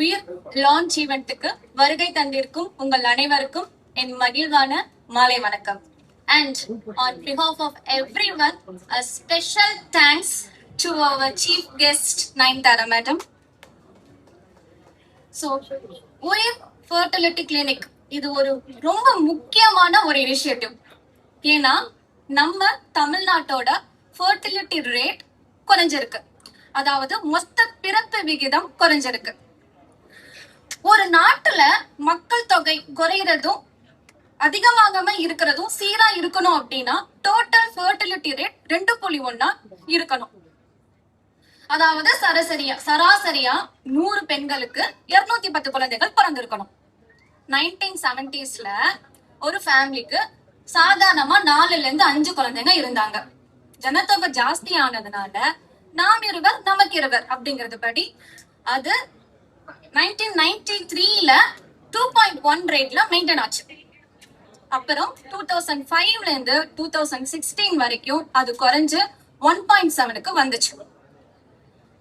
உயிர் லான்ச் ஈவென்ட்டுக்கு வருகை தந்திருக்கும் உங்கள் அனைவருக்கும் என் மகிழ்வான மாலை வணக்கம். And on behalf of everyone, a special thanks to our chief guest Nayanthara madam. So, உயிர் fertility clinic இது ஒரு ரொம்ப முக்கியமான ஒரு இனிஷியேட்டிவ். ஏன்னா நம்ம தமிழ்நாட்டோட fertility ரேட் குறைஞ்சிருக்கு, அதாவது மொத்த பிறப்பு விகிதம் குறைஞ்சிருக்கு. ஒரு நாட்டுல மக்கள் தொகை குறைகிறதும் அதிகமாகாம இருக்கிறதும் சீரா இருக்கணும் அப்படின்னா டோட்டல் ஃபெர்டிலிட்டி ரேட் 2.1 இருக்கணும். அதாவது சராசரியா 100 பெண்களுக்கு 210 குழந்தைகள் பிறந்திருக்கணும். 1970s ஒரு ஃபேமிலிக்கு சாதாரணமா 4ல இருந்து 5 குழந்தைங்க இருந்தாங்க. ஜனத்தொகை ஜாஸ்தி ஆனதுனால நாம் இருவர் நமக்கு இருவர் அப்படிங்கிறது படி அது 1993 2.1 ரேட்ல மெயின்டைன் ஆச்சு. அப்புறம் 2005 இருந்து 2016 வரைக்கும் அது குறைஞ்சு 1.7க்கு வந்துச்சு.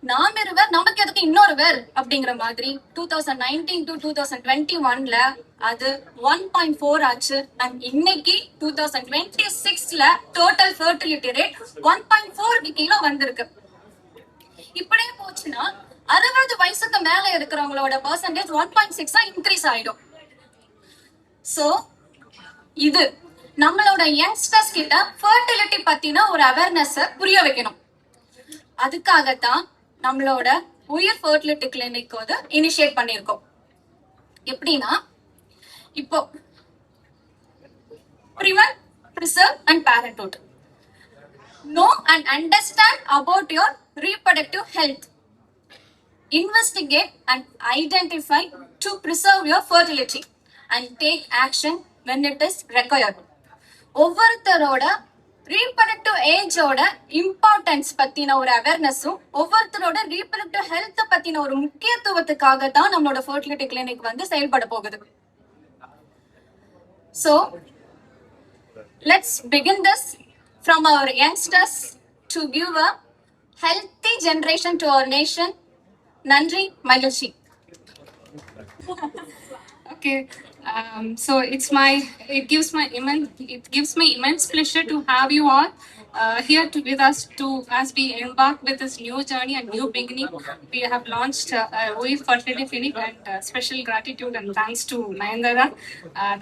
நாம் இருவர் நமக்கு எதுக்கு இன்னொருவர் அப்படிங்கிற மாதிரி 2019 to 2021 அது 1.4 ஆச்சு. அண்ட் இன்னைக்கு 2026 டோட்டல் ஃபெர்டிலிட்டி ரேட் 1.4 கீழே வந்திருக்கு. இப்படியே போச்சுன்னா 60 வயசுக்கு மேல இருக்கிறவங்களோட பெர்சன்டேஜ் 1.6 இன்க்ரீஸ் ஆயிடும். சோ இது நம்மளோட யங்ஸ்டர்ஸ் கிட்ட ஃபெர்டிலிட்டி பத்தின ஒரு அவேர்னஸ் புரிய வைக்கணும். அதுக்காகத்தான் நம்மளோட உயிர் ஃபெர்டிலிட்டி கிளினிக் வந்து இனிஷியேட் பண்ணிருக்கோம். எப்படின்னா இப்போ prevent, preserve and parenthood. Know and understand about your reproductive health. Investigate and identify to preserve your fertility and take action when it is required. ஒவ்வொருத்தரோட ரீப்ரடக்டிவ் ஏஜோட இம்பார்ட்டன்ஸ் பத்தின ஒரு அவேர்னஸும் ஒவ்வொருத்தரோட ரீப்ரடக்டிவ் ஹெல்த் பத்தின ஒரு முக்கியத்துவத்துக்காக தான் நம்மளோட ஃபெர்டிலிட்டி கிளினிக் வந்து செயல்பட போகுது. So let's begin this from our youngsters to give a healthy generation to our nation. Nandri Magalshi. Okay, so it gives me immense pleasure to have you all here with us as we embark with this new journey and new beginning. We have launched Uir Fertility Clinic, and special gratitude and thanks to Nayanthara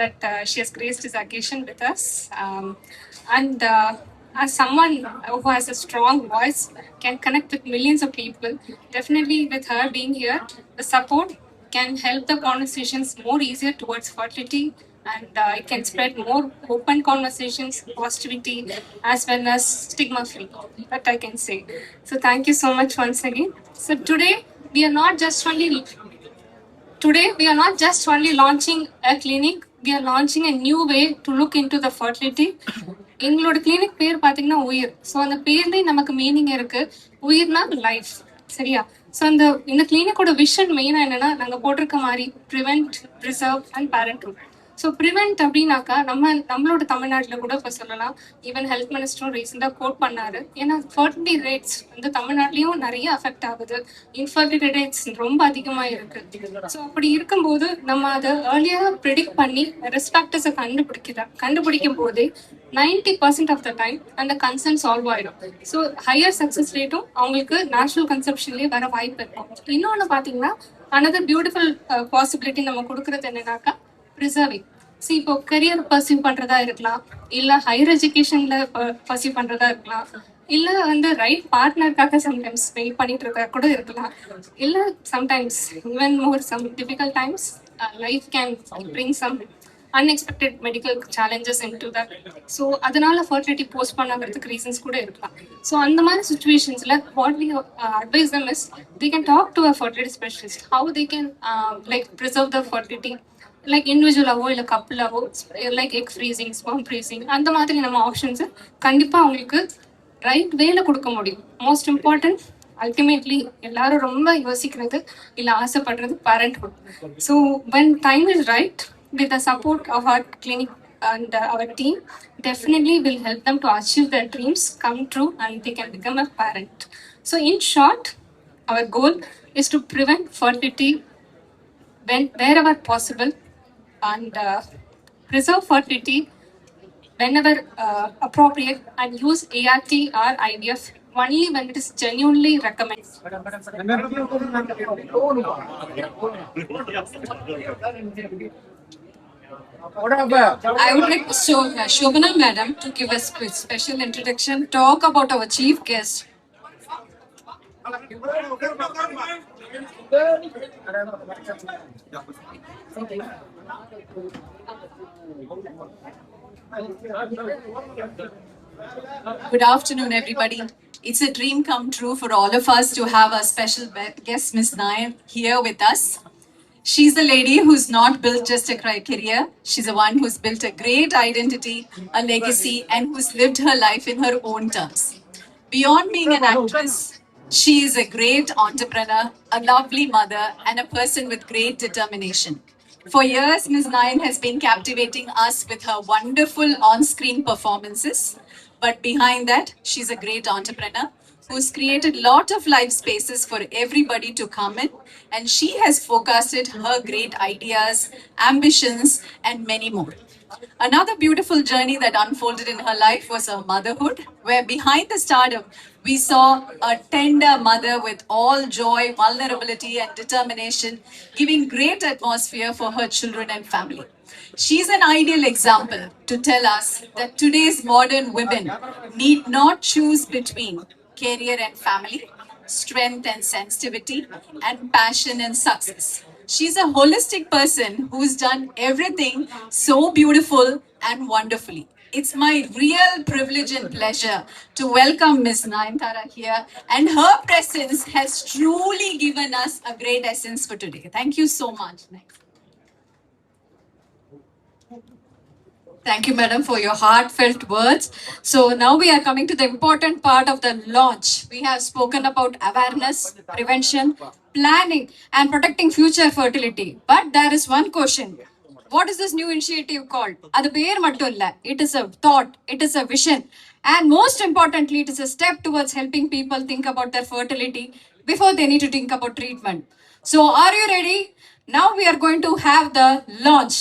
that she has graced this occasion with us. And as someone who has a strong voice, can connect with millions of people, definitely with her being here, the support can help the conversations more easier towards fertility, and it can spread more open conversations, positivity, as well as stigma free. That I can say. So thank you so much once again. So today we are not just only launching a clinic, we are launching a new way to look into the fertility. எங்களோட clinic பேர் பாத்தீங்கன்னா உயிர். So அந்த பேர்லயே நமக்கு meaning இருக்கு. உயிர்னா life, சரியா? So இந்த கிளினிக்கோட விஷன் மெயினா என்னன்னா, நாங்க போட்டிருக்க மாதிரி prevent, preserve and parenthood. So prevent அப்படின்னாக்கா நம்மளோட தமிழ்நாட்டில் கூட இப்போ சொல்லலாம். ஈவன் ஹெல்த் மினிஸ்டரும் ரீசெண்டாக கோட் பண்ணாரு. ஏன்னா ஃபர்டிலிட்டி ரேட்ஸ் வந்து தமிழ்நாட்டிலையும் நிறைய அஃபெக்ட் ஆகுது. இன்ஃபர்டிலிட்டி ரேட்ஸ் ரொம்ப அதிகமாக இருக்கு. ஸோ அப்படி இருக்கும்போது நம்ம அதை ஏர்லியாக ப்ரிடிக்ட் பண்ணி ரிஸ்க் ஃபேக்டர்ஸை கண்டுபிடிக்கும் போதே 90% ஆஃப் த டைம் அந்த கன்சர்ன் சால்வ் ஆயிடும். ஸோ ஹையர் சக்ஸஸ் ரேட்டும் அவங்களுக்கு நேச்சுரல் கன்செப்ஷன்லேயே வர வாய்ப்பு இருக்கும். இன்னொன்று பார்த்தீங்கன்னா, another பியூட்டிஃபுல் பாசிபிலிட்டி நம்ம கொடுக்கறது என்னன்னாக்கா ப்ரிசர்விங். இப்போ கரியர் பர்சியூ பண்றதா இருக்கலாம், இல்ல ஹையர் எஜுகேஷன்ல பர்சியூ பண்றதா இருக்கலாம், இல்ல வந்து ரைட் பார்ட்னருக்காக சம்டைம்ஸ் வெயிட் பண்ணிட்டு இருக்க கூட இருக்கலாம், இல்ல sometimes even more some difficult times life can bring some unexpected medical challenges into that. So அதனால fertility postpone ஆகிறதுக்கு ரீசன்ஸ் கூட இருக்கலாம். ஸோ அந்த மாதிரி சுச்சுவேஷன்ஸ்ல what we advise them is they can talk to a fertility specialist how they can like preserve the fertility, like இண்டிவிஜுவலாவோ இல்லை கப்புளாவோ, like egg freezing, sperm freezing, அந்த மாதிரி நம்ம ஆப்ஷன்ஸை கண்டிப்பாக அவங்களுக்கு ரைட் வேல கொடுக்க முடியும். மோஸ்ட் இம்பார்ட்டன்ட் அல்டிமேட்லி எல்லாரும் ரொம்ப யோசிக்கிறது இல்லை ஆசைப்படுறது parenthood. So when time is right, with the support of our clinic and our team, definitely will help them to achieve their dreams come true and they can become a parent. So in short, Our goal is to prevent fertility wherever possible and preserve fertility whenever appropriate and use ART or IVF only when it is genuinely recommended. I would like Shobana Madam to give us a special introduction, talk about our chief guest. Good afternoon, everybody. It's a dream come true for all of us to have our special guest, Ms. Nayan, here with us. She's a lady who's not built just a career. She's the one who's built a great identity, a legacy, and who's lived her life in her own terms. Beyond being an actress, she is a great entrepreneur, a lovely mother, and a person with great determination. For years, Ms. Nayan has been captivating us with her wonderful on-screen performances. But behind that, she's a great entrepreneur who's created a lot of live spaces for everybody to come in. And she has forecasted her great ideas, ambitions, and many more. Another beautiful journey that unfolded in her life was her motherhood, where behind the stardom, we saw a tender mother with all joy, vulnerability, and determination, giving great atmosphere for her children and family. She's an ideal example to tell us that today's modern women need not choose between career and family, strength and sensitivity, and passion and success. She's a holistic person who's done everything so beautiful and wonderfully. It's my real privilege and pleasure to welcome Ms. Nayantara here, and her presence has truly given us a great essence for today. Thank you so much. Thank you, madam, for your heartfelt words. So now we are coming to the important part of the launch. We have spoken about awareness, prevention, planning, and protecting future fertility. But there is one question. What is this new initiative called? அது பேர் மட்டும் இல்ல. It is a thought. It is a vision. And most importantly, it is a step towards helping people think about their fertility before they need to think about treatment. So are you ready? Now we are going to have the launch.